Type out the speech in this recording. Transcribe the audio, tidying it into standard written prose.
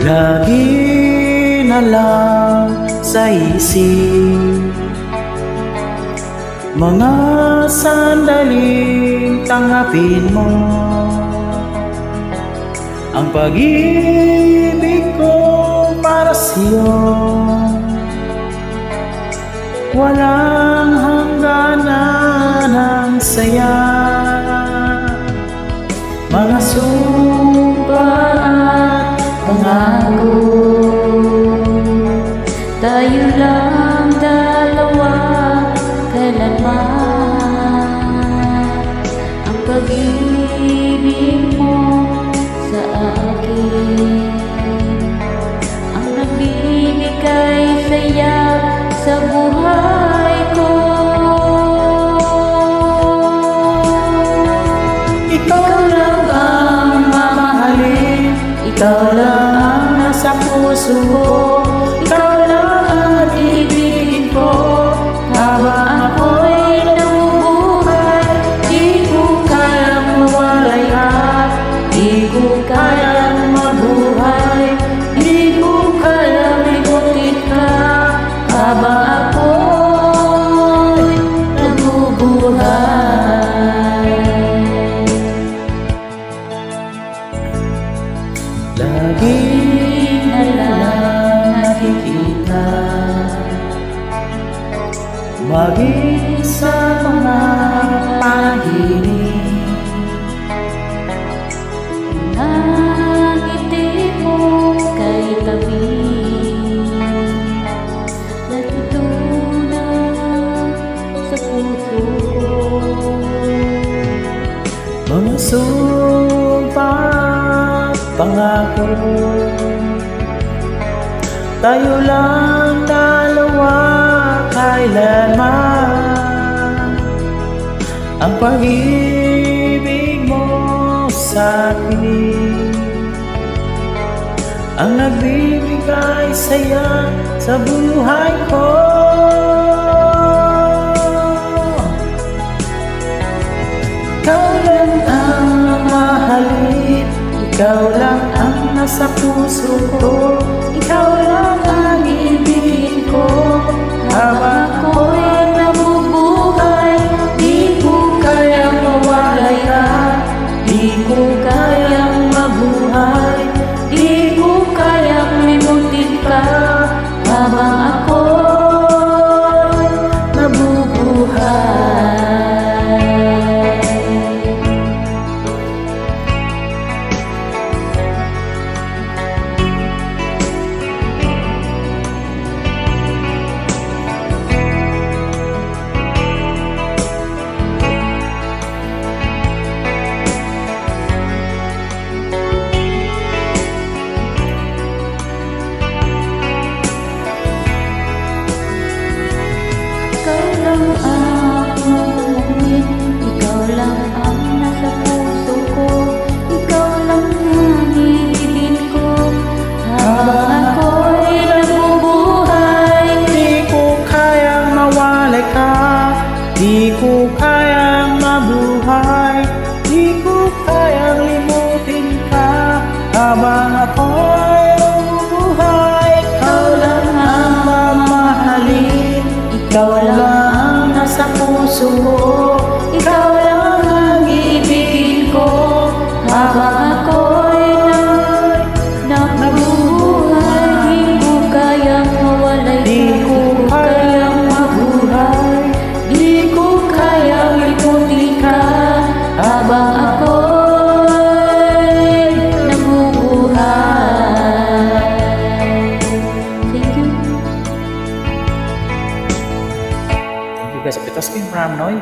Lagi na lang sa isip mga sandaling tanggapin mo ang pag-ibig ko para sa'yo. Walang hangganan ang saya, mga sumpa at pangako. Tayo lang dalawa kailanman, ang pag-ibig mo sa akin ang nagbibigay saya sa buhay ko. Ikaw lang ang mamahalin, ikaw lang ang nasa puso ko, ikaw lang ang ibigin ko habang ako'y nabubuhay. Di ko kayang mawalay at di ko kayang mabuhay, di ko kayang ikutin ka habang ako'y nabubuhay. Lagi na lang nakikita maging sa mga panaginip Ang ngiti mo kay tabi, natutunan sa puso ko. mga sumpa at pangako. Tayo lang dalawa kailanman, ang pag-ibig mo sa akin ang nagbibigay saya sa buhay ko. Ikaw lang ang mahalin, ikaw lang ang nasa puso ko, ikaw lang ang ibigin ko habang ako'y nabubuhay. Di ko kayang mawalay ka, di ko kayang mabuhay, di ko kayang limutin ka habang ako'y nabubuhay. Ikaw lang ang mahalin, ikaw lang ang nasa puso ko, ikaw lang ang ibigin ko habang ako'y nabubuhay. Di ko kayang mawalay ka, di ko kayang mabuhay, di ko kayang limutin ka habang ako'y nabubuhay. Ikaw lang ang mamahalin, ikaw lang ang nasa puso ko, ikaw lang ang ibigin ko habang ako'y Nabubuhay, di ko kayang mawalay, di ko kayang mabuhay, di ko kayang limutin ka habang ako'y nabubuhay. Thank you. Thank you guys. Ito sa Kim from Noy.